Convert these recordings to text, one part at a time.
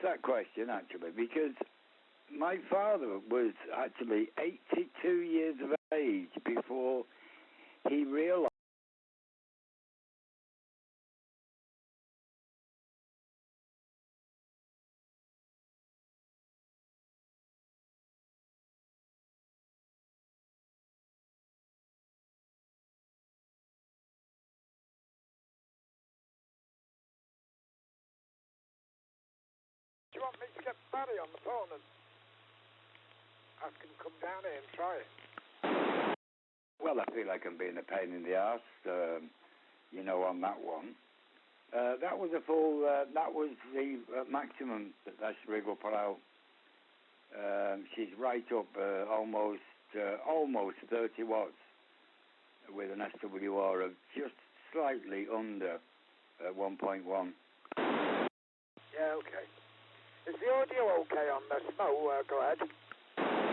that question, actually, because my father was actually 82 years of age before he realised. Do you want me to get Barry on the phone and ask him to come down here and try it? Well, I feel like I'm being a pain in the arse, on that one. That was a full, that was the maximum that rig will put out. She's right up almost 30 watts with an SWR of just slightly under 1.1. Yeah, okay. Is the audio okay on this? No, go ahead.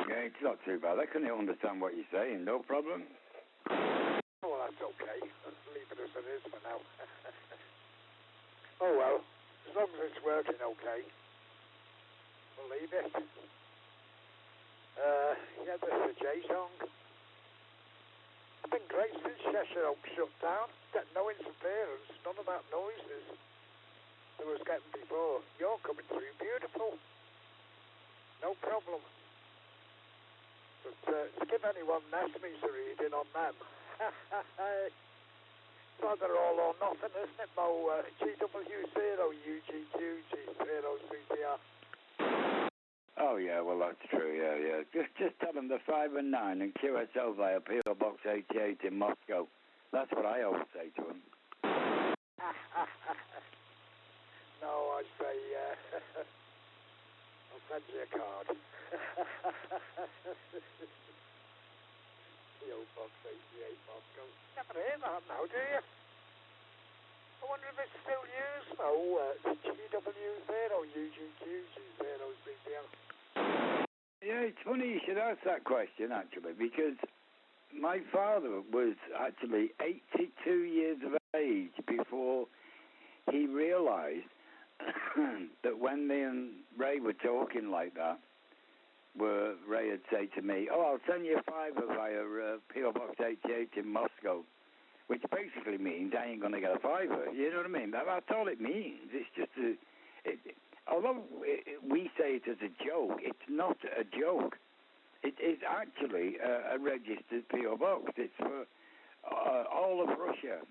Yeah, it's not too bad. I couldn't understand what you're saying, no problem. Oh, well, that's okay. Let's leave it as it is for now. Oh, well, as long as it's working okay, we'll leave it. Yeah, this is a J song. It's been great since Cheshire Oak shut down. Get no interference, none of that noises that was getting before. You're coming through beautiful. No problem. But to give anyone Nesme's a reading on them, it's either all or nothing, isn't it, Mo? GW0, UGQ, G0CTR. Oh, yeah, well, that's true, yeah. Just tell them the 5 and 9 and QSL via PO Box 88 in Moscow. That's what I always say to them. No, I say, I'll send you a card. PO Box 88 Moscow. Never hear that now, do you? I wonder if it's still used, though. GW0, UGQ, G0CTL. Yeah, it's funny you should ask that question, actually, because my father was actually 82 years of age before he realised that when me and Ray were talking like that, where Ray would say to me, "Oh, I'll send you a $5 via PO Box 88 in Moscow," which basically means I ain't going to get a $5. You know what I mean? That's all it means. It's just although we say it as a joke, it's not a joke. It is actually a registered PO box. It's for all of Russia.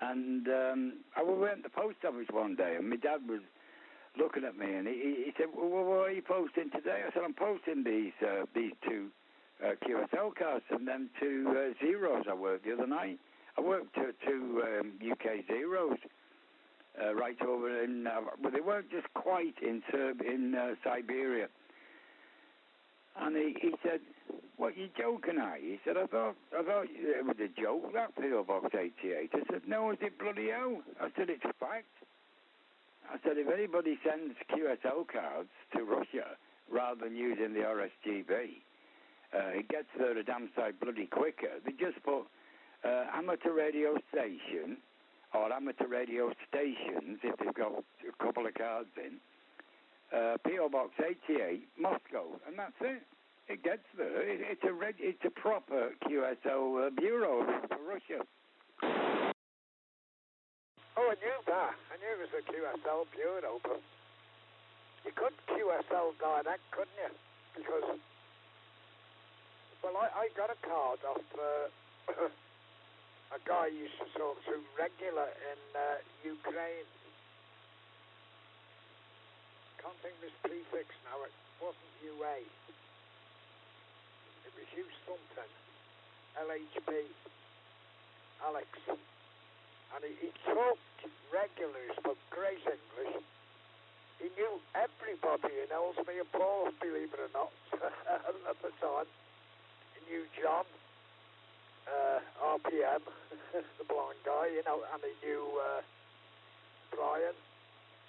I went to the post office one day, and my dad was looking at me, and he said, "Well, what are you posting today?" I said, "I'm posting these two QSL cards and then two zeros I worked the other night. I worked two UK zeros right over in, but they weren't just quite in Siberia." And he said, "What, you joking, are you?" He said, I thought it was a joke, that PO Box 88. I said, "No, is it bloody hell?" I said, "It's fact." I said, "If anybody sends QSL cards to Russia rather than using the RSGB, it gets there a damn sight bloody quicker. They just put amateur radio station or amateur radio stations, if they've got a couple of cards in, PO Box 88, Moscow, and that's it. It gets there. It's a proper QSL bureau for Russia." Oh, I knew that. I knew it was a QSL bureau, but you could QSL direct, couldn't you? Because, well, I got a card off a guy I used to talk to regular in Ukraine. Can't think of his prefix now. It wasn't UA. It was U something. LHB. Alex. And he talked regularly, he spoke great English. He knew everybody in Ellesmere Port, believe it or not, at the time. He knew John, RPM, the blind guy, and he knew Brian.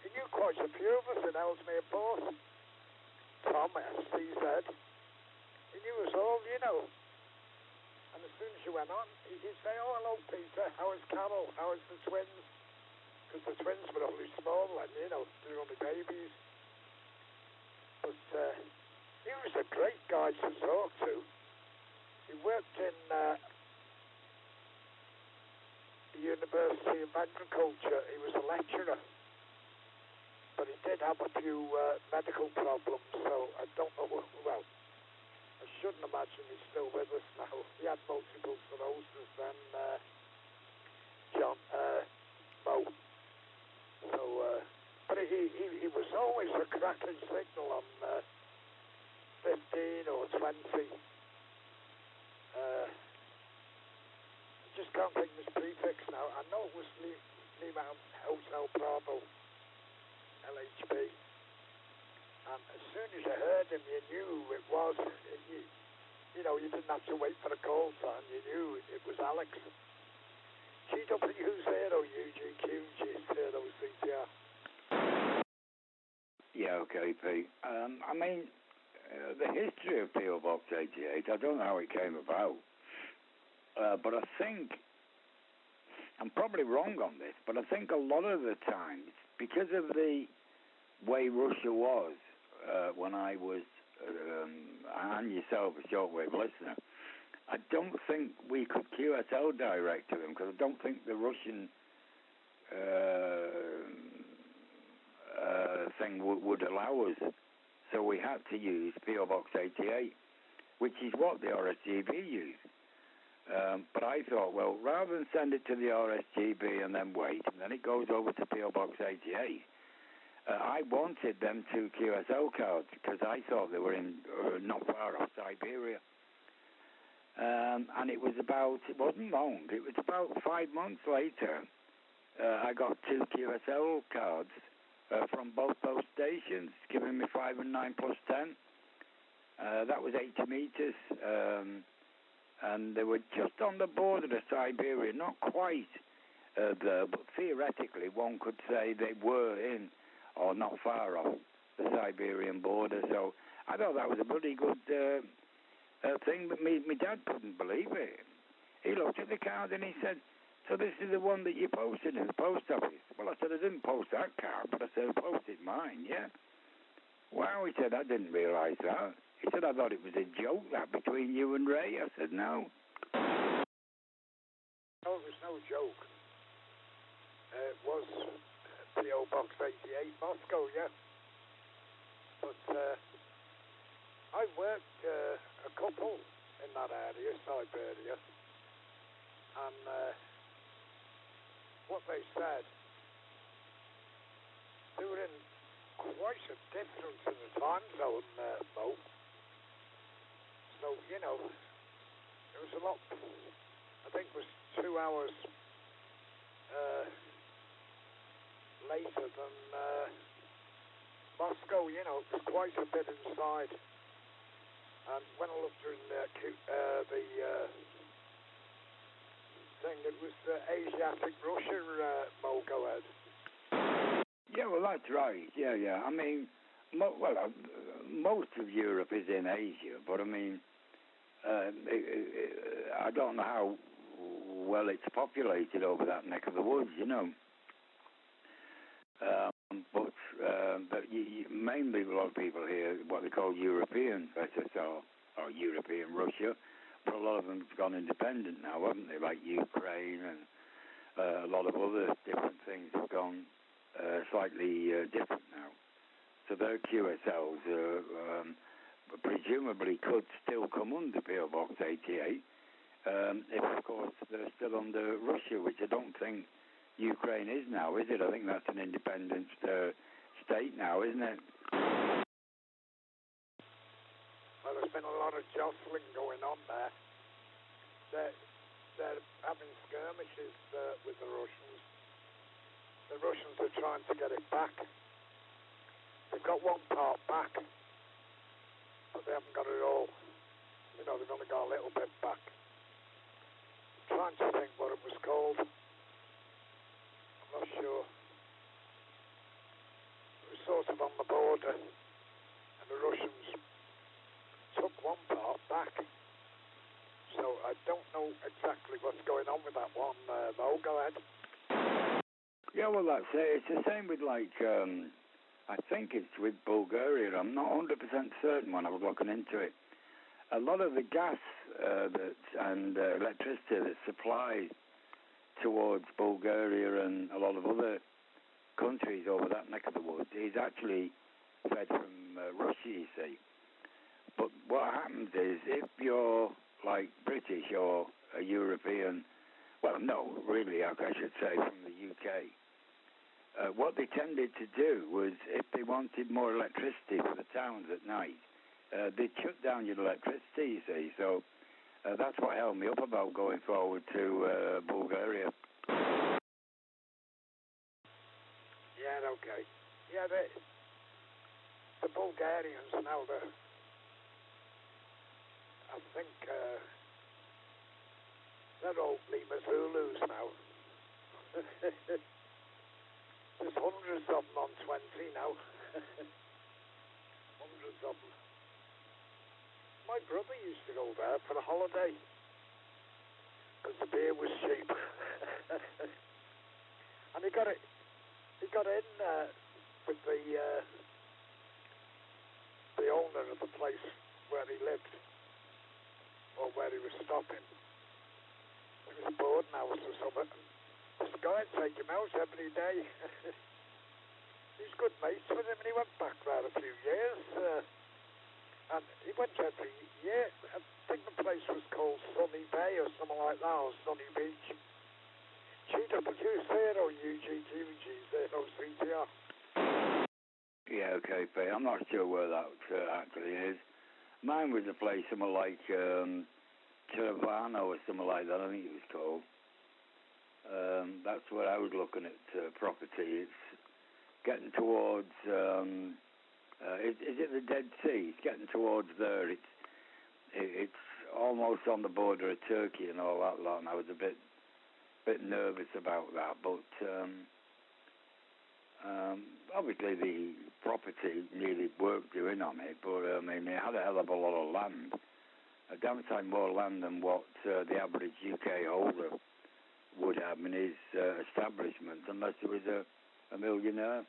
He knew quite a few of us in Ellesmere Port. Tom, STZ. He knew us all, And as soon as you went on, he'd say, "Oh, hello, Peter. How is Carol? How is the twins?" Because the twins were only small then, they were only babies. guy to talk to. He worked in the University of Agriculture. He was a lecturer. But he did have a few medical problems, so I don't know, well, I shouldn't imagine he's still with us now. He had multiple sclerosis then, John, Mo. So, but he was always a cracking signal on 15 or 20. I just can't think of his prefix now. I know it was Lima Hotel Bravo. LHP, and as soon as you heard him, you knew it was, you know, you didn't have to wait for a call sign, you knew it was Alex. GW0 UGQ G0 CTR. Yeah, okay, Pete. I mean, the history of PO Box 88, I don't know how it came about, but I think, I'm probably wrong on this, but I think a lot of the times, because of the way Russia was when I was, and yourself, a shortwave listener, I don't think we could QSL direct to them, because I don't think the Russian thing would allow us. So we had to use PO Box 88, which is what the RSGB used. But I thought, well, rather than send it to the RSGB and then wait, and then it goes over to PO Box 88, I wanted them two QSL cards because I thought they were in not far off Siberia. And it wasn't long, it was about 5 months later, I got two QSL cards from both those stations, giving me 5 and 9 plus 10. That was 80 meters. And they were just on the border of Siberia, not quite there, but theoretically one could say they were in or not far off the Siberian border. So I thought that was a pretty good thing, but my dad couldn't believe it. He looked at the card and he said, so this is the one that you posted in the post office? Well, I said, I didn't post that card, but I said, I posted mine, yeah. Wow, he said, I didn't realise that. He said, I thought it was a joke, that, between you and Ray. I said, no. No, it was no joke. It was PO Box 88, Moscow, yeah. But I worked a couple in that area, Siberia, and what they said, they were in quite a difference in the time zone, Mo. So, you know, it was a lot, I think it was 2 hours later than Moscow, you know, it was quite a bit inside. And when I looked in the thing, it was Asiatic Russia, Mo, go ahead. Yeah, well, that's right. Yeah. I mean, most of Europe is in Asia, but I mean, I don't know how well it's populated over that neck of the woods, you know. But mainly a lot of people here, what they call European SSR, or European Russia, but a lot of them have gone independent now, haven't they, like Ukraine, and a lot of other different things have gone slightly different now. So their QSLs presumably could still come under PO Box 88 if, of course, they're still under Russia, which I don't think Ukraine is now, is it? I think that's an independent state now, isn't it? Well, there's been a lot of jostling going on there. They're having skirmishes with the Russians. The Russians are trying to get it back. They've got one part back, but they haven't got it all. You know, they've only got a little bit back. I'm trying to think what it was called. I'm not sure. It was sort of on the border, and the Russians took one part back. So I don't know exactly what's going on with that one, Mo. Go ahead. Yeah, well, that's it. It's the same with, like, I think it's with Bulgaria. I'm not 100% certain when I was looking into it. a lot of the gas and electricity that's supplied towards Bulgaria and a lot of other countries over that neck of the woods is actually fed from Russia, you see. But what happens is, if you're like British or a European, well, no, really, I should say, from the UK, what they tended to do was, if they wanted more electricity for the towns at night, they'd shut down your electricity, you see. So that's what held me up about going forward to Bulgaria. Yeah, okay. Yeah, the Bulgarians now, I think they're all Lima Zulus now. There's hundreds of them on 20 now. Hundreds of them. My brother used to go there for a holiday because the beer was cheap. And he got in with the owner of the place where he lived, or where he was stopping. It was a boarding house or something. This guy would take him out every day. He's good mates with him, and he went back there a few years. And he went every year. I think the place was called Sunny Bay or something like that, or Sunny Beach. GW0UGGG0CTR. Yeah, okay, Pete. I'm not sure where that actually is. Mine was a place somewhere like Cervano or something like that, I think it was called. That's where I was looking at property. It's getting towards, is it the Dead Sea? It's getting towards there. It's almost on the border of Turkey and all that lot, and I was a bit nervous about that, but obviously the property needed work doing on it, but I mean, it had a hell of a lot of land, a damn sight more land than what the average UK holder would have in his establishment, unless he was a millionaire.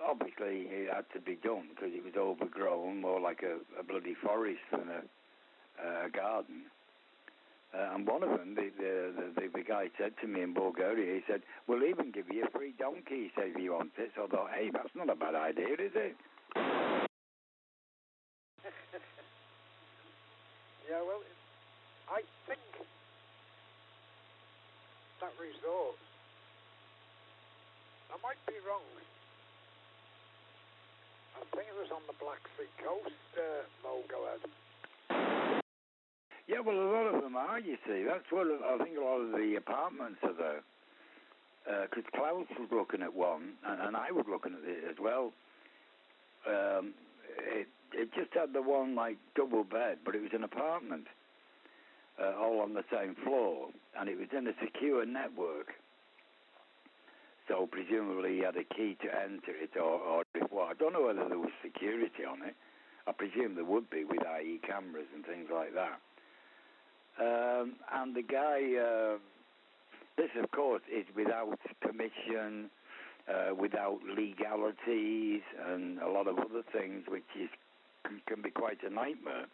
Obviously it had to be done because it was overgrown, more like a bloody forest than a garden. And one of them, the guy said to me in Bulgaria, he said, "We'll even give you a free donkey," he said, "if you want it." So I thought, hey, that's not a bad idea, is it? Yeah, well, I think that resort, I might be wrong, I think it was on the Black Sea coast, Mo, go ahead. Yeah, well, a lot of them are, you see. That's what I think a lot of the apartments are there. Because Klaus was looking at one, and I was looking at it as well. It just had the one, like, double bed, but it was an apartment, all on the same floor, and it was in a secure network. So presumably he had a key to enter it, or well, I don't know whether there was security on it. I presume there would be with IE cameras and things like that. And the guy, this of course is without permission, without legalities, and a lot of other things, which can be quite a nightmare.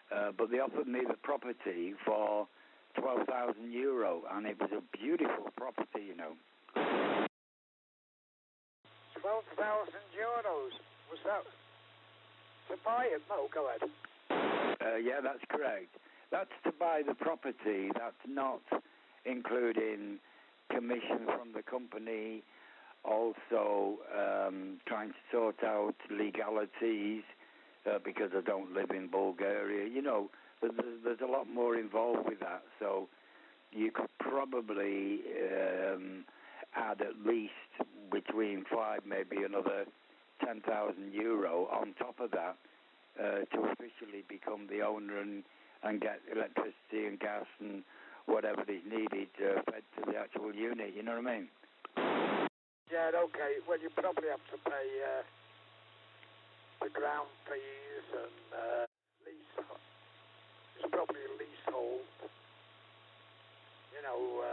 But they offered me the property for €12,000, and it was a beautiful property, you know. €12,000. Was that to buy it? No, go ahead. Yeah, that's correct. That's to buy the property. That's not including commission from the company, also trying to sort out legalities because I don't live in Bulgaria. You know, there's a lot more involved with that. So you could probably add at least between 5, maybe another €10,000 on top of that to officially become the owner and get electricity and gas and whatever is needed fed to the actual unit, you know what I mean? Yeah, okay. Well, you probably have to pay the ground fees and lease. It's probably a leasehold. You know,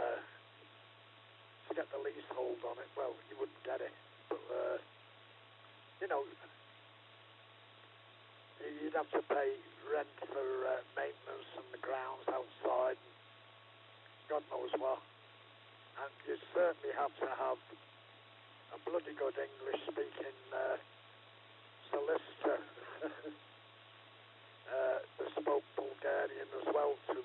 to get the leasehold on it, well, you wouldn't get it. But, you know, you'd have to pay rent for maintenance and the grounds outside, God knows what. And you certainly have to have a bloody good English-speaking solicitor that spoke Bulgarian as well to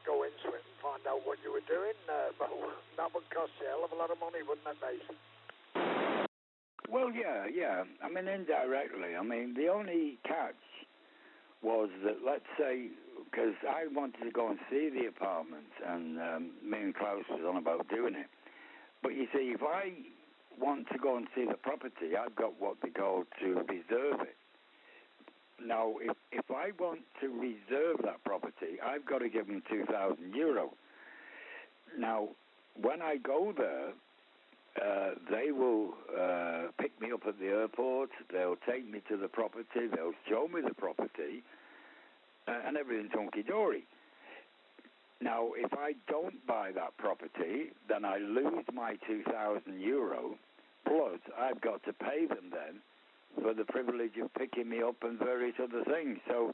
go into it and find out what you were doing. But that would cost you a hell of a lot of money, wouldn't it, mate? Well, yeah. I mean, indirectly. I mean, the only catch was that, let's say, because I wanted to go and see the apartment, and me and Klaus was on about doing it. But you see, if I want to go and see the property, I've got what they call to reserve it. Now, if I want to reserve that property, I've got to give them €2,000. Now, when I go there, they will pick me up at the airport, they'll take me to the property, they'll show me the property, and everything's hunky-dory. Now, if I don't buy that property, then I lose my €2,000, plus I've got to pay them then for the privilege of picking me up and various other things. So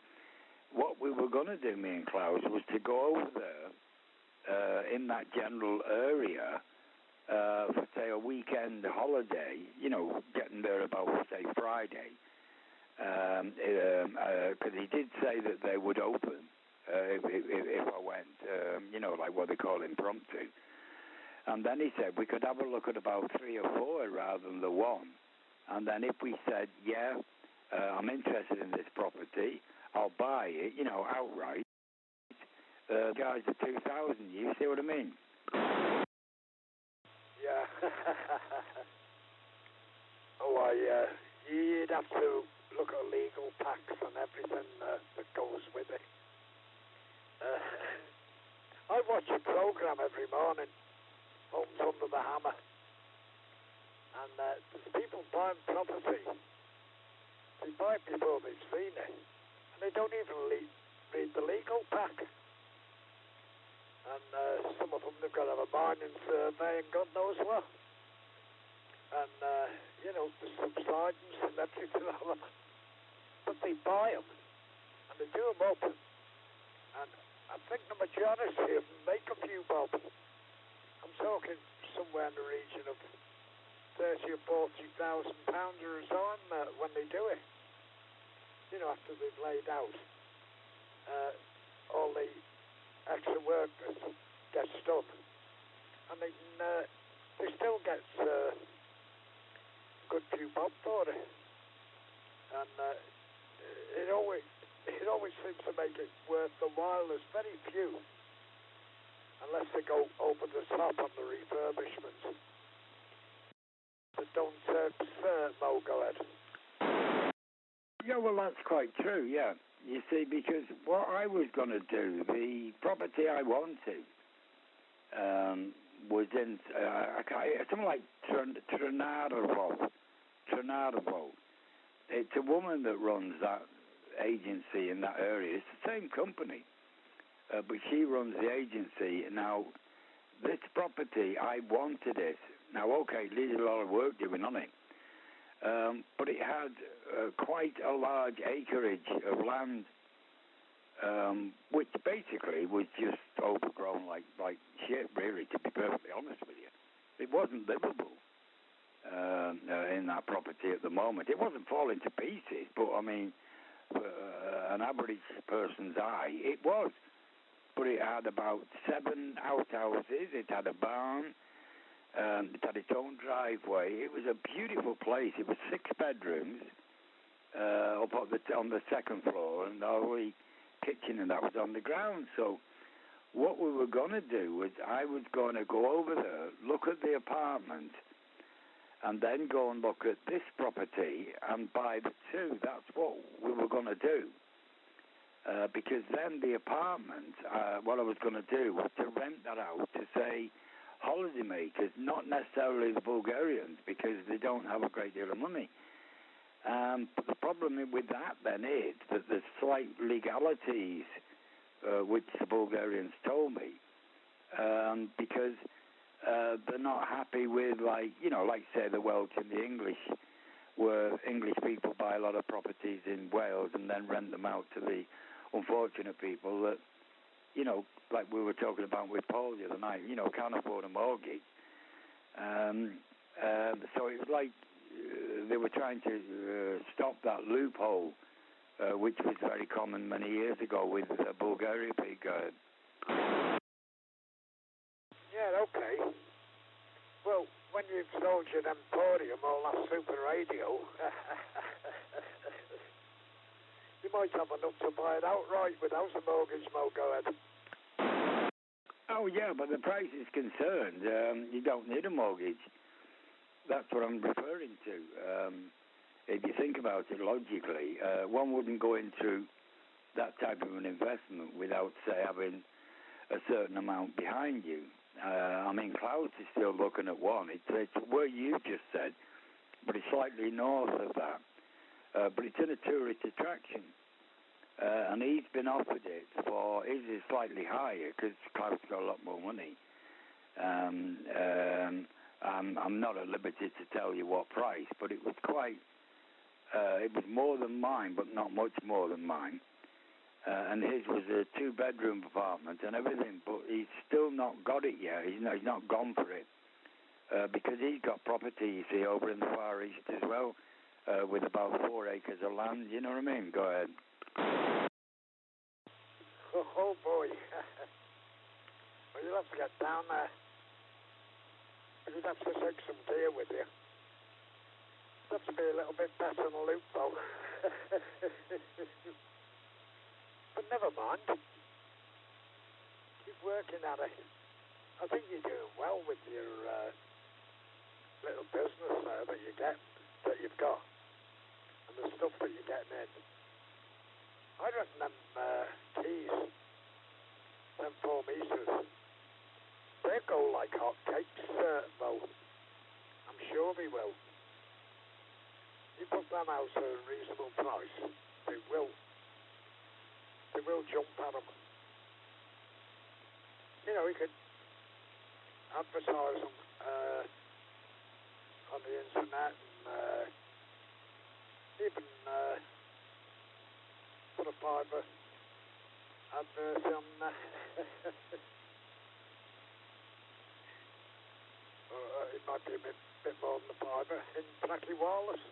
what we were going to do, me and Klaus, was to go over there in that general area for, say, a weekend holiday, getting there about, say, Friday. Because he did say that they would open if I went, like what they call impromptu. And then he said we could have a look at about 3 or 4 rather than the one. And then if we said, yeah, I'm interested in this property, I'll buy it, outright. Guys, the 2,000, you see what I mean? Yeah. You'd have to look at legal packs and everything that goes with it. I watch a program every morning, Homes Under the Hammer, and there's people buying property. They buy it before they've seen it, and they don't even read the legal pack. And some of them, they've got to have a mining survey and God knows what. And, the subsidence and everything like that. But they buy them, and they do them up. And I think the majority of them make a few bob. I'm talking somewhere in the region of £30,000 or £40,000 at a time when they do it. After they've laid out all the extra work that gets done. And they still get good few bob for it. And it always seems to make it worth the while. There's very few, unless they go over the top on the refurbishments, that don't Mo, go ahead. Yeah, well, that's quite true, yeah. You see, because what I was going to do, the property I wanted was in something like Trinadavo. It's a woman that runs that agency in that area. It's the same company, but she runs the agency. Now, this property, I wanted it. Now, okay, there's a lot of work doing on it, but it had quite a large acreage of land, which basically was just overgrown like shit, really, to be perfectly honest with you. It wasn't livable in that property at the moment. It wasn't falling to pieces, but, I mean, for an average person's eye, it was. But it had about 7 outhouses, it had a barn, it had its own driveway. It was a beautiful place. It was 6 bedrooms up on the second floor, and the only kitchen and that was on the ground. So what we were going to do was I was going to go over there, look at the apartment, and then go and look at this property and buy the 2. That's what we were going to do. Because then the apartment, what I was going to do was to rent that out to, say, holidaymakers, not necessarily the Bulgarians, because they don't have a great deal of money. But the problem with that then is that there's slight legalities, which the Bulgarians told me, because they're not happy with, like say, the Welsh and the English where English people buy a lot of properties in Wales and then rent them out to the unfortunate people that, you know, like we were talking about with Paul the other night, you know, can't afford a mortgage. So it was like they were trying to stop that loophole, which was very common many years ago with Bulgaria pig. Yeah, okay. Well, when you've sold your Emporium all that super radio, you might have enough to buy it outright without a mortgage, Mo. Go ahead. Oh, yeah, but the price is concerned. You don't need a mortgage. That's what I'm referring to. If you think about it logically, one wouldn't go into that type of an investment without, say, having a certain amount behind you. I mean, Clouds is still looking at one. It's where you just said, but it's slightly north of that. But it's in a tourist attraction. And he's been offered it for, his is slightly higher because Cloud's got a lot more money. I'm not at liberty to tell you what price, but it was quite, it was more than mine, but not much more than mine. And his was a 2-bedroom apartment and everything, but he's still not got it yet. He's not gone for it because he's got property, you see, over in the Far East as well, with about 4 acres of land. You know what I mean? Go ahead. Oh boy. Well, you'll have to get down there. You'd have to take some gear with you. You'd have to be a little bit better than Luke, though. But never mind. Keep working at it. I think you're doing well with your little business there that you've got, and the stuff that you're getting in. I reckon them keys, them 4 meters, they go like hotcakes, though. I'm sure they will. You put them out at a reasonable price, they will jump at them. You know, you could advertise them on the internet and even put a fiver advert on it might be a bit more than a fiver in Packy Wireless.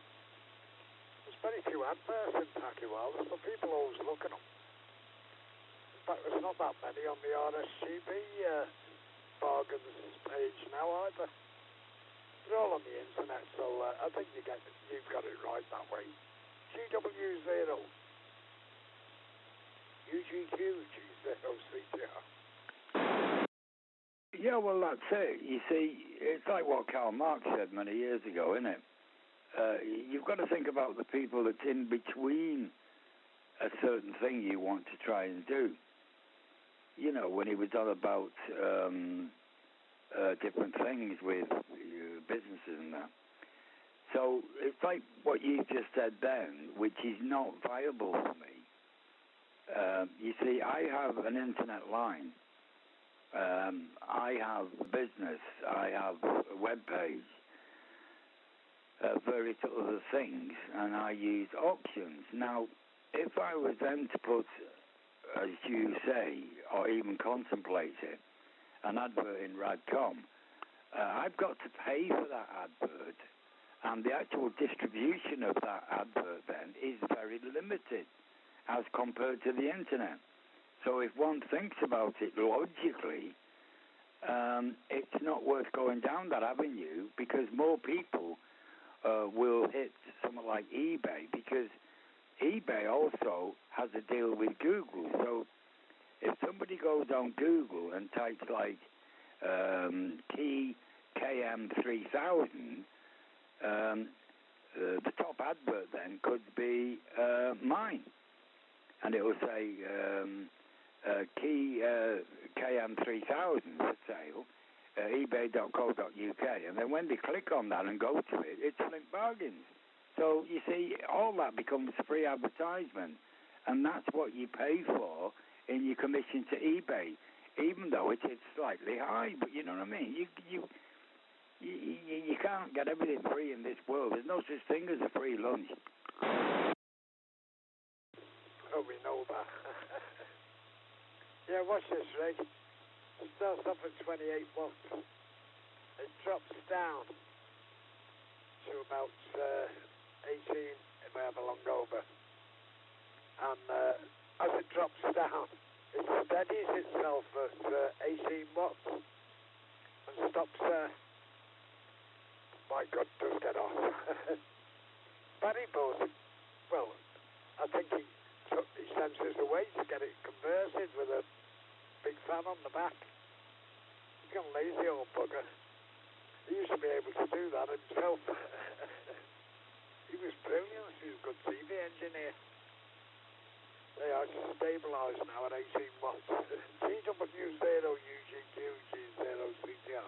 There's very few adverts in Packy Wireless, but people always look at them. In fact, there's not that many on the RSGB bargains page now either. They're all on the internet, so I think you've got it right that way. GW0 UGQ G0CTR. Yeah, well, that's it. You see, it's like what Karl Marx said many years ago, isn't it? You've got to think about the people that's in between a certain thing you want to try and do. You know, when he was on about different things with businesses and that. So it's like what you just said then, which is not viable for me. You see, I have an internet line. I have a business. I have a web page. Various other things, and I use auctions. Now, if I was then to put, as you say, or even contemplate it, an advert in Radcom, I've got to pay for that advert, and the actual distribution of that advert then is very limited as compared to the internet. So if one thinks about it logically, it's not worth going down that avenue because more people will hit something like eBay because eBay also has a deal with Google. So if somebody goes on Google and types like key KM3000, the top advert then could be mine. And it will say key KM3000 for sale, ebay.co.uk. And then when they click on that and go to it, it's Flint Bargains. So, you see, all that becomes free advertisement. And that's what you pay for in your commission to eBay, even though it is slightly high. But you know what I mean? You can't get everything free in this world. There's no such thing as a free lunch. Oh, we know that. Yeah, watch this, Ray. It starts off at 28 watts. It drops down to about 18 if I have a long over. And as it drops down, it steadies itself at 18 watts and stops there. My God, does get off. Barry bought it. Well, I think he took his sensors away to get it converted with a big fan on the back. He's gone lazy, old bugger. He used to be able to do that himself. He was brilliant. He was a good TV engineer. They are stabilised now at 18 watts. TW0UGQG0CTR.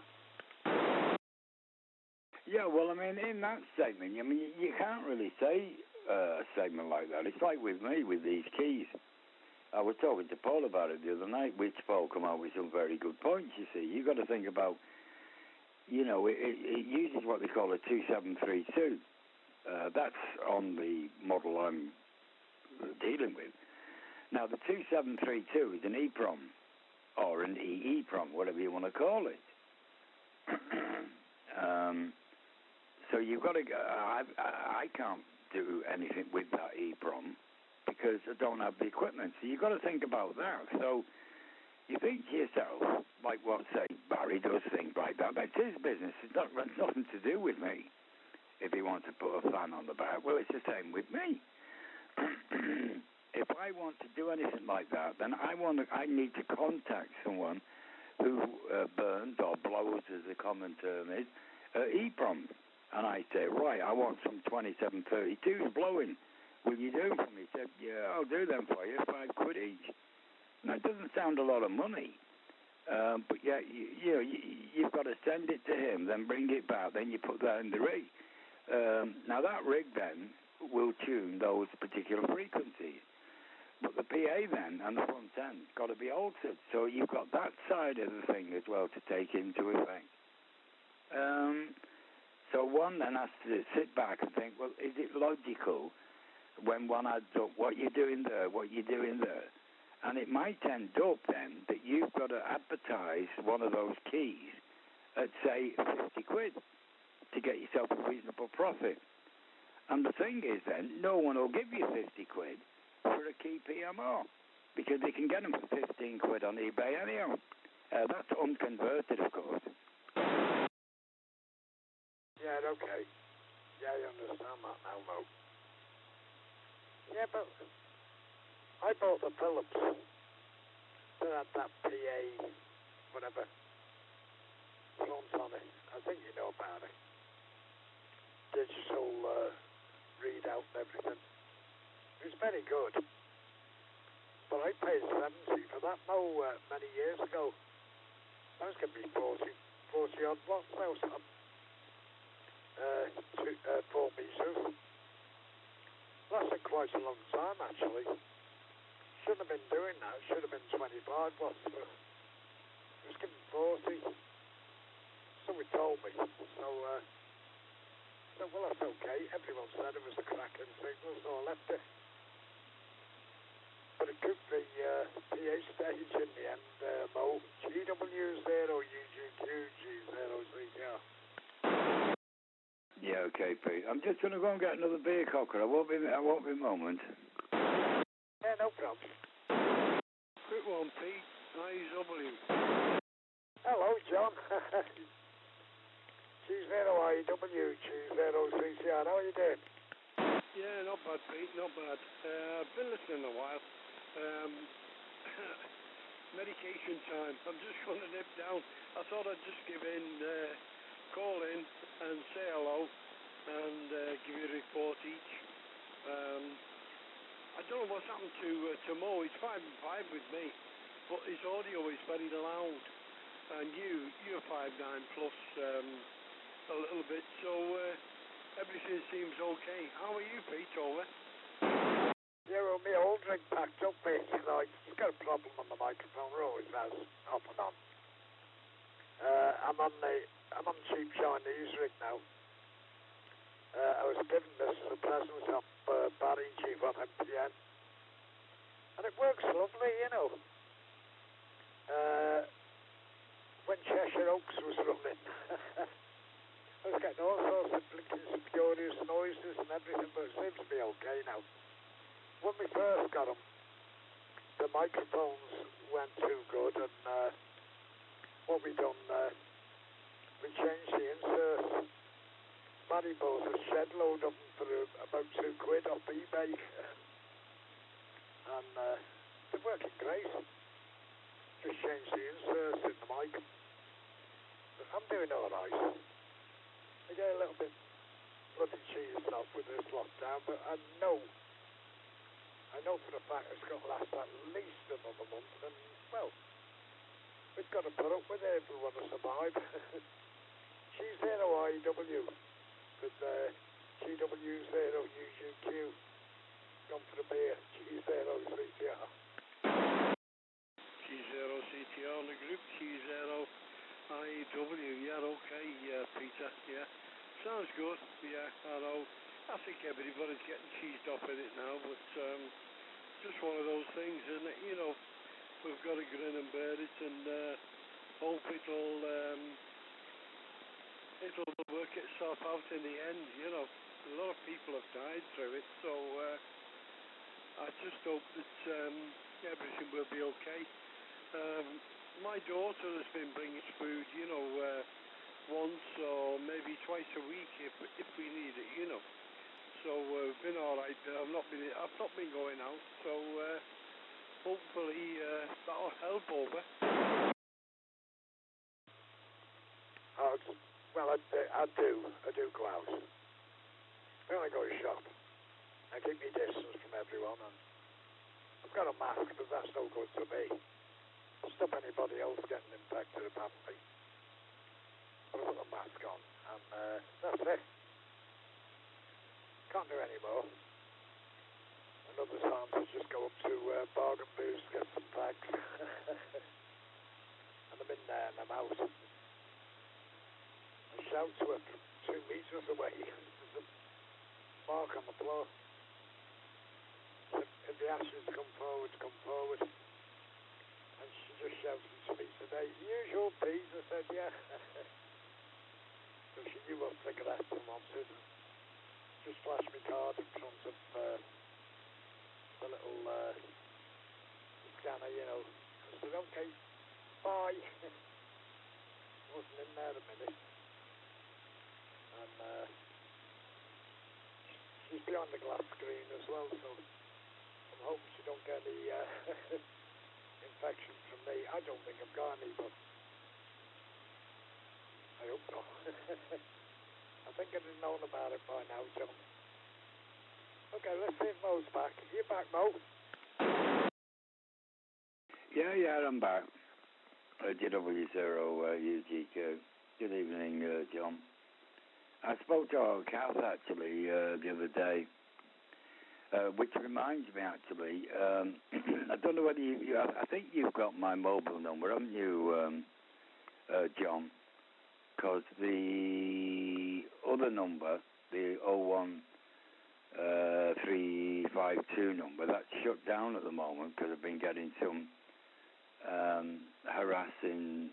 Yeah, well, I mean, in that segment, I mean, you can't really say a segment like that. It's like with me, with these keys. I was talking to Paul about it the other night, which Paul come out with some very good points, you see. You've got to think about, you know, it uses what they call a 2732. That's on the model I'm dealing with. Now, the 2732 is an EEPROM, or an EEPROM, whatever you want to call it. So you've got to go, I can't do anything with that EEPROM because I don't have the equipment. So you've got to think about that. So you think to yourself, like what, say, Barry does things like that. That's his business. It's nothing to do with me. If he wants to put a fan on the back, well, it's the same with me. If I want to do anything like that, then I need to contact someone who burns or blows, as the common term is, EEPROM. And I say, right, I want some 2732s blowing. Will you do them for me? He said, yeah, I'll do them for you, £5 each. Now, it doesn't sound a lot of money, but yeah, you've got to send it to him, then bring it back, then you put that in the rig. Now, that rig then will tune those particular frequencies. But the PA then and the front end got to be altered. So you've got that side of the thing as well to take into effect. So one then has to sit back and think, well, is it logical when one adds up what you're doing there, what you're doing there? And it might end up then that you've got to advertise one of those keys at, say, £50 to get yourself a reasonable profit. And the thing is then, no one will give you £50 for a key PMO because they can get them for £15 on eBay anyhow. That's unconverted, of course. Yeah, okay. Yeah, I understand that now, though. Yeah, but I bought the Philips that had that PA, whatever, front on it. I think you know about it. Digital readout and everything. It was very good. But I paid 70 for that many years ago. That was going to be 40 odd watts now, son. 4 meters. Lasted quite a long time, actually. Shouldn't have been doing that. Should have been 25 watts. But it was given 40. So he told me. So, well, that's okay. Everyone said it was a cracking signal, so I left it. But it could be PA stage in the end, Mo. GW0UGQG0CTR. Yeah, okay, Pete. I'm just going to go and get another beer, Cocker. I won't be a moment. Yeah, no problem. Quick one, Pete. IW. Hello, John. G0IW, G0CTR. How are you doing? Yeah, not bad, Pete. Not bad. I've been listening a while. Medication time. I'm just going to nip down. I thought I'd just give in, call in and say hello and give you a report each. I don't know what's happened to Mo. He's 5 and 5 with me, but his audio is very loud. And you're 5.9 plus a little bit, so everything seems okay. How are you, Pete, over? Yeah, well, my old rig packed up, mate. You know, it's got a problem on the microphone. We're always has off and on. I'm on the I'm on cheap Chinese rig now. I was given this as a present off Barry Chief on MPN. And it works lovely, you know. When Cheshire Oaks was running, I was getting all sorts of blinking spurious noises and everything, but it seems to be okay now. When we first got them, the microphones weren't too good, and what we done, we changed the inserts. Barry bought a shed load of them for about £2 off eBay, and they're working great. Just changed the inserts in the mic. But I'm doing alright. I get a little bit bloody cheesed off with this lockdown, but I know for a fact it's going to last at least another month, and well, we've got to put up with it if we want to survive. G0IW with GW0UUQ. Gone for a beer. G0CTR. G0CTR in the group. G0IW. Yeah, okay, Peter. Yeah, sounds good. Yeah, I know. I think everybody's getting cheesed off with it now, but just one of those things, isn't it? You know, we've got to grin and bear it, and hope it'll work itself out in the end. You know, a lot of people have died through it, so I just hope that everything will be okay. My daughter has been bringing us food, you know, once or maybe twice a week if we need it, you know. So we've been all right. I've not been going out, so hopefully that'll help over. Well, I do go out. I only go to shop. I keep my distance from everyone, and I've got a mask, but that's no good to me. I'll stop anybody else getting infected apparently. But I've got a mask on, and that's it. Can't do any more. And other times I just go up to Bargain Booze to get some bags. And I'm in there and I'm out. I shout to her from 2 meters away. There's a mark on the floor. So if they ask you to come forward, come forward. And she just shouted to me today, usual please. I said, yeah. So she knew what cigarettes I wanted. Just flashed my card in front of the little scanner, you know. I said, okay, bye. Wasn't in there a minute. And she's behind the glass screen as well, so I'm hoping she don't get any infection from me. I don't think I've got any, but I hope not. I think I'd have known about it by now, John. Okay, let's see if Mo's back. You back, Mo? Yeah, I'm back. GW0UGQ. Good evening, John. I spoke to our Kath actually the other day, which reminds me actually, I don't know whether I think you've got my mobile number, haven't you, John? Because the other number, the 01352 number, that's shut down at the moment because I've been getting some harassing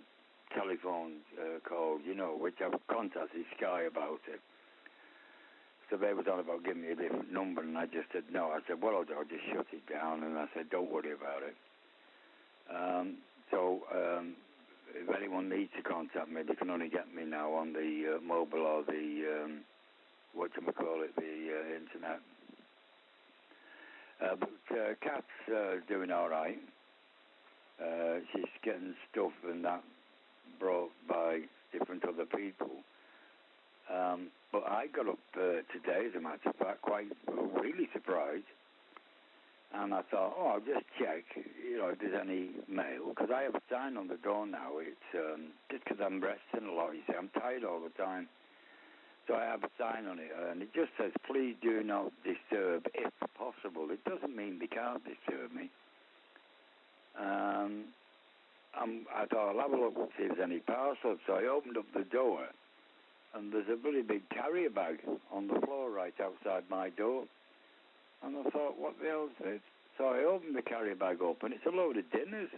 telephone calls, you know, which I've contacted Sky about it. So they was on about giving me a different number, and I just said no. I said, well, I'll just shut it down, and I said, don't worry about it. If anyone needs to contact me, they can only get me now on the mobile or the, the internet. But Kat's doing all right. She's getting stuff and that brought by different other people. But I got up today, as a matter of fact, quite really surprised. And I thought, I'll just check, you know, if there's any mail, because I have a sign on the door now. It's just because I'm resting a lot, you see, I'm tired all the time. So I have a sign on it, and it just says, please do not disturb if possible. It doesn't mean they can't disturb me. I thought I'll have a look and see if there's any parcels. So I opened up the door, and there's a bloody big carrier bag on the floor right outside my door. And I thought, what the hell's this? So I opened the carrier bag up, and it's a load of dinners.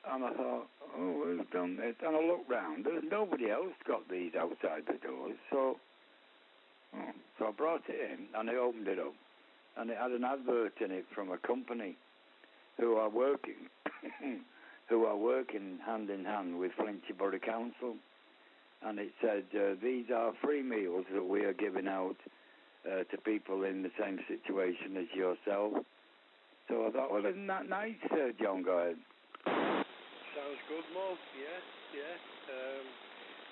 And I thought, oh, who's done this? And I looked round. There's nobody else got these outside the doors. So I brought it in, and I opened it up. And it had an advert in it from a company who are working hand in hand with Flinty Borough Council. And it said, these are free meals that we are giving out to people in the same situation as yourself. So I thought, well, isn't that nice, John? Go ahead. Sounds good, Mo. Yeah.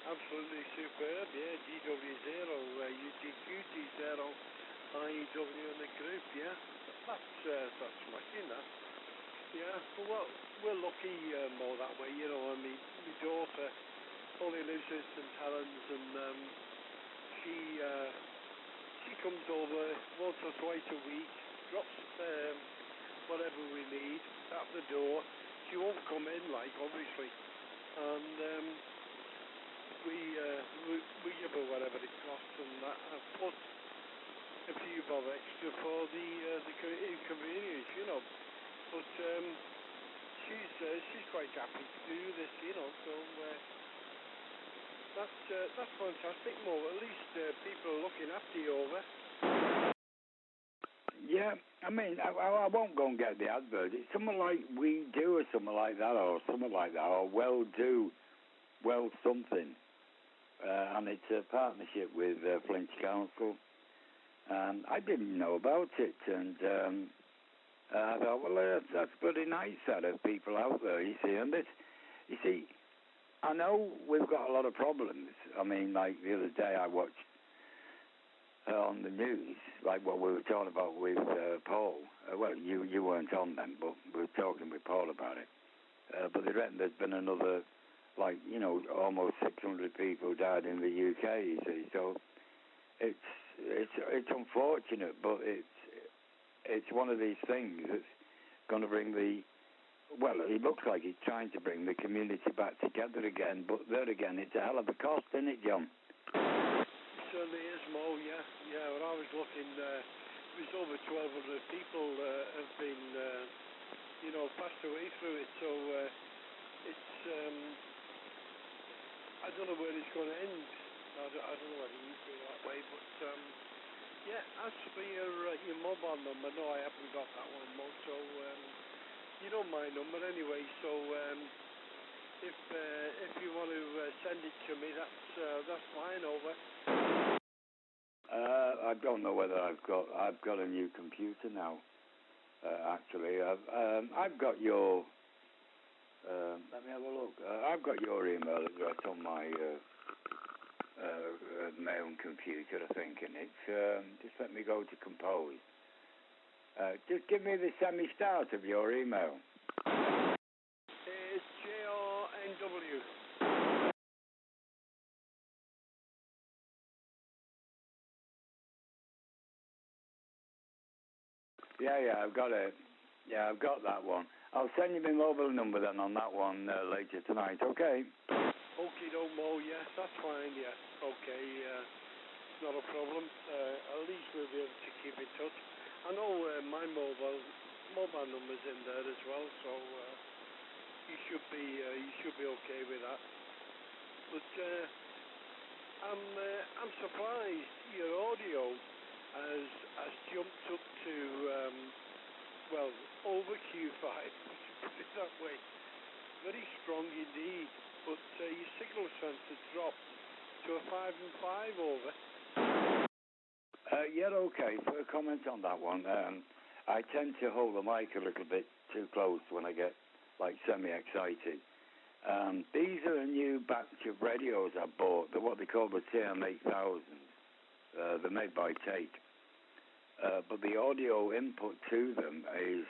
Absolutely superb. Yeah, GW0, UGQT0, IEW in the group. Yeah, that's smashing, that. Yeah, well, we're lucky, Mo, that way. You know, I mean, my daughter only lives in St Helens, and she comes over once or twice a week, drops whatever we need at the door. She won't come in, like, obviously, and we give her whatever it costs and that, plus a few bob extra for the inconvenience, you know. But she's quite happy to do this, you know. So that's fantastic, Mo. At least people are looking after you over. Yeah, I mean, I won't go and get the advert. It's something like We Do or something like that, or something like that, or Well Do, Well Something. And it's a partnership with Flinty Council. I didn't know about it, and I thought, well, that's pretty nice that of people out there, you see. And you see, I know we've got a lot of problems. I mean, like the other day I watched on the news, like what we were talking about with Paul. Well, you weren't on then, but we were talking with Paul about it. But they reckon there's been another, like, you know, almost 600 people died in the UK, you see. So it's unfortunate, but it's one of these things that's going to bring well, it looks like it's trying to bring the community back together again, but there again, it's a hell of a cost, isn't it, John? Certainly is, Mo, yeah. When I was looking, it was over 1,200 people have been, passed away through it, so it's, I don't know where it's going to end. I don't know whether you feel that way, but, yeah, as for your mobile number, no, I haven't got that one, Mo, so, you know my number anyway, so, if you want to send it to me, that's fine, over. I don't know whether I've got a new computer now. Actually, I've got your. Let me have a look. I've got your email address on my own computer, I think, and it's just let me go to compose. Just give me the semi-start of your email. It's JRNW. Yeah, I've got it. Yeah, I've got that one. I'll send you my mobile number then on that one later tonight, okay? Okay, don't Mo, yes, that's fine, yeah. Okay, not a problem. At least we'll be able to keep in touch. I know my mobile number's in there as well, so you should be okay with that. But I'm surprised your audio has jumped up to over Q5. Put it that way. Very strong indeed. But your signal strength has dropped to a 5 and 5 over. Yeah, okay. For a comment on that one, I tend to hold the mic a little bit too close when I get like semi-excited. These are a new batch of radios I bought. They're what they call the TM8000. They're made by Tate. But the audio input to them is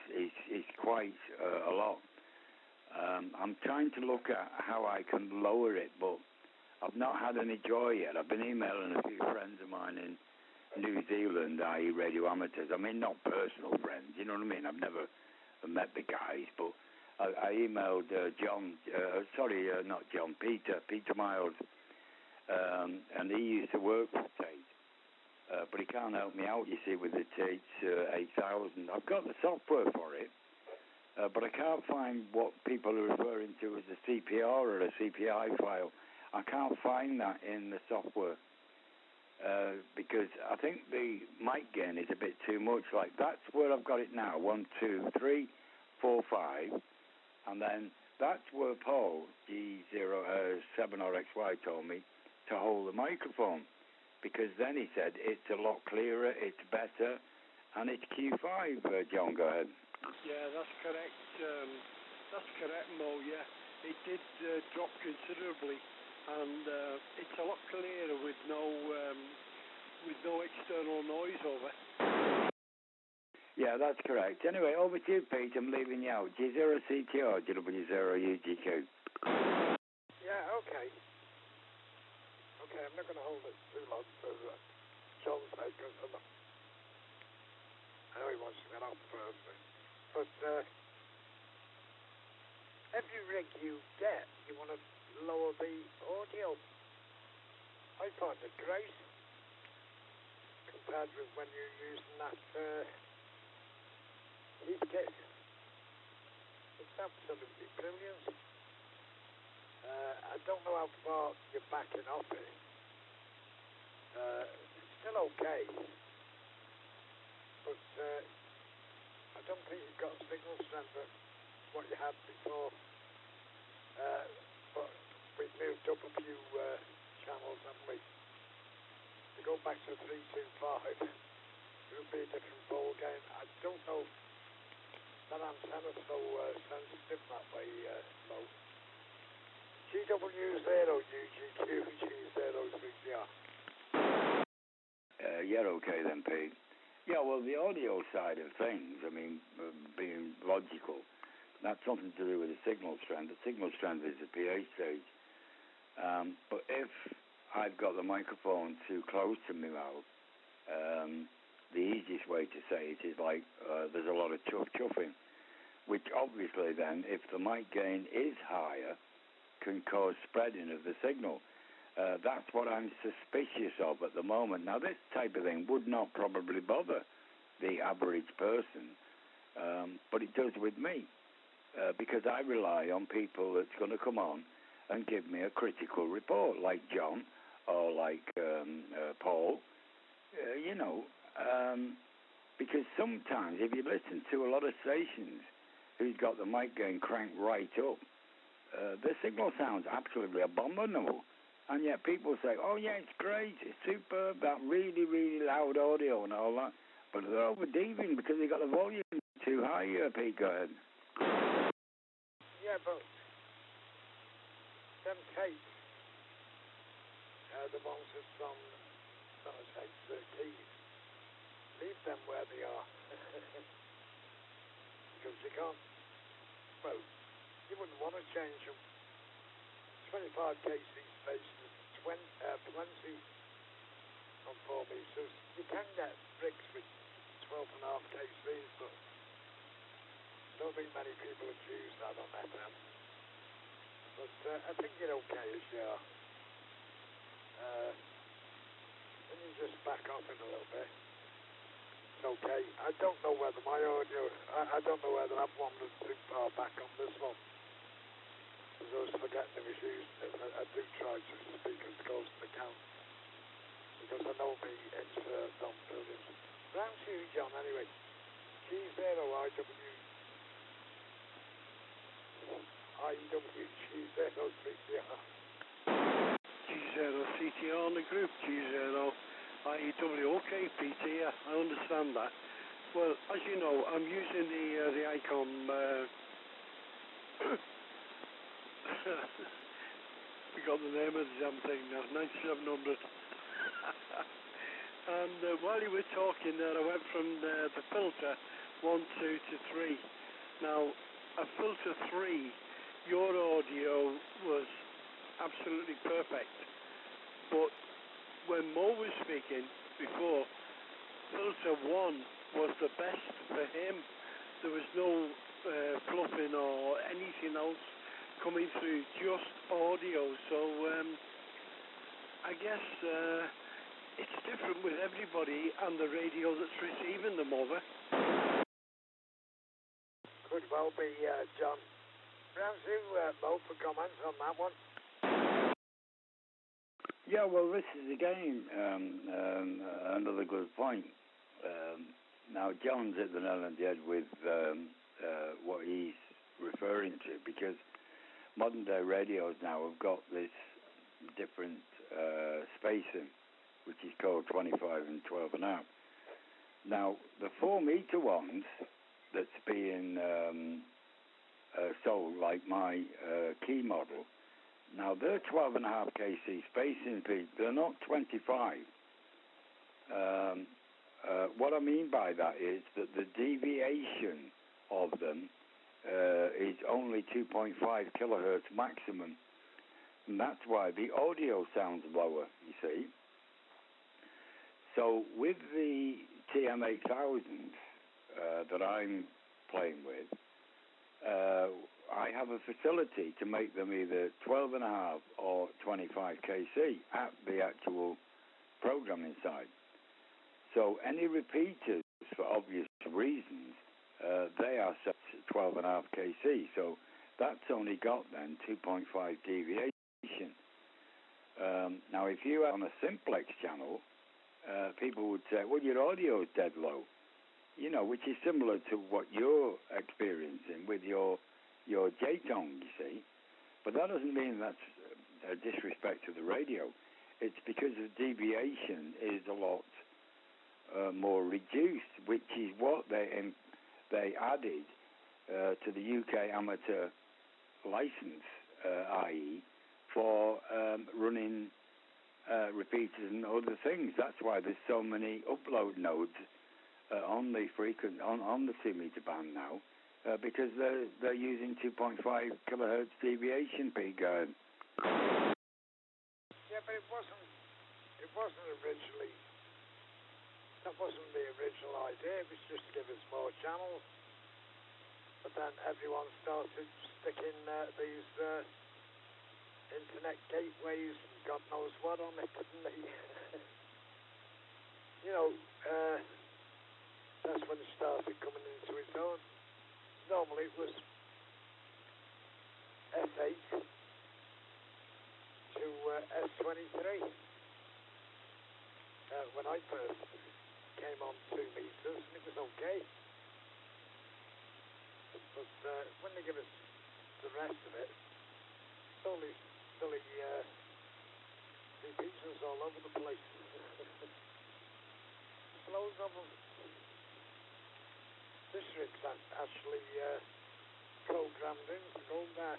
quite a lot. I'm trying to look at how I can lower it, but I've not had any joy yet. I've been emailing a few friends of mine in New Zealand, i.e. radio amateurs. I mean, not personal friends, you know what I mean? I've never met the guys, but I emailed John, not John, Peter Miles, and he used to work for Tate, but he can't help me out, you see, with the Tate 8000. I've got the software for it, but I can't find what people are referring to as a CPR or a CPI file. I can't find that in the software because I think the mic gain is a bit too much. Like, that's where I've got it now, 1, 2, 3, 4, 5. And then that's where Paul, G07RXY, told me to hold the microphone. Because then he said it's a lot clearer, it's better, and it's Q5. John, go ahead. Yeah, that's correct. That's correct, Mo, yeah. It did drop considerably, and it's a lot clearer with no external noise over. Yeah, that's correct. Anyway, over to you, Pete. I'm leaving you out. G0CTR, GW0UGQ. Yeah, okay. Okay, I'm not going to hold it too long for John's sake, because I know he wants to get off first. But every rig you get, you want to lower the audio. I find it great compared with when you're using that heat kit. It's absolutely brilliant. I don't know how far you're backing off it. It's still okay, but I don't think you've got signal strength at what you had before. But we've moved up a few channels, haven't we? To go back to 325, it would be a different ball game. I don't know. That antenna's so sensitive that way, Mo. GW0UGQ G03CR. Yeah, okay then, Pete. Yeah, well, the audio side of things, I mean, being logical, that's something to do with the signal strength. The signal strength is the PA stage. But if I've got the microphone too close to my mouth, the easiest way to say it is like there's a lot of chuffing, which obviously then, if the mic gain is higher, can cause spreading of the signal. That's what I'm suspicious of at the moment. Now, this type of thing would not probably bother the average person, but it does with me, because I rely on people that's going to come on and give me a critical report, like John or like Paul, because sometimes if you listen to a lot of stations who's got the mic gain cranked right up, the signal sounds absolutely abominable. And yet people say, oh yeah, it's great, it's superb, that really, really loud audio and all that. But they're over-deaving because they got the volume too high, Pete, go ahead. Yeah, but them tapes, the ones that's on, not a tape, the keys, leave them where they are. Because you can't, well, you wouldn't want to change them. 25 kc stations, plenty on 4 meters. You can get rigs with 12.5 kcs, but I don't think many people would choose that on FM. But I think you're okay as you are. And you just back off it a little bit. It's okay. I don't know whether my audio, I don't know whether I've wandered too far back on this one. Because I was forgetting I was using it. I do try to speak as close as I can. Because I know me insert on brilliant. Round to you, John, anyway. G0IW G0CTR. G0CTR on the group, G0IEW. Okay, PT, yeah, I understand that. Well, as you know, I'm using the ICOM we got the name of the damn thing now, 9700. And while you were talking there, I went from the filter 1, 2 to 3. Now, at filter 3, your audio was absolutely perfect. But when Mo was speaking before, filter 1 was the best for him. There was no fluffing or anything else coming through, just audio. So I guess it's different with everybody and the radio that's receiving them over. Could well be, John. Perhaps you, Mo, for comments on that one. Yeah, well, this is again another good point. Now, John's hit the nail on the head with what he's referring to, because modern day radios now have got this different spacing, which is called 25 and 12 and a half. Now, the 4-meter ones that's being sold, like my key model, now they're 12 and a half kc spacing peak. They're not 25. What I mean by that is that the deviation of them is only 2.5 kilohertz maximum. And that's why the audio sounds lower, you see. So with the TM8000 that I'm playing with, I have a facility to make them either 12 and a half or 25 kc at the actual programming side. So any repeaters, for obvious reasons, they are set to 12 and a half kc. So that's only got then 2.5 deviation. Now, if you are on a simplex channel, people would say, well, your audio is dead low, you know, which is similar to what you're experiencing with your J-Tong, you see. But that doesn't mean that's a disrespect to the radio. It's because the deviation is a lot more reduced, which is what they added to the UK amateur license, i.e., for running repeaters and other things. That's why there's so many upload nodes on the on the 2-meter band now, because they're using 2.5 kilohertz deviation peak. Yeah, but it wasn't originally. That wasn't the original idea. It was just to give us more channels. But then everyone started sticking these internet gateways and God knows what on it, didn't they? You know, that's when it started coming into its own. Normally it was S8 to S23. When I first came on 2 meters, and it was okay. But when they give us the rest of it, it's only silly repeaters all over the place. Loads of them. This rig's actually programmed in to go there.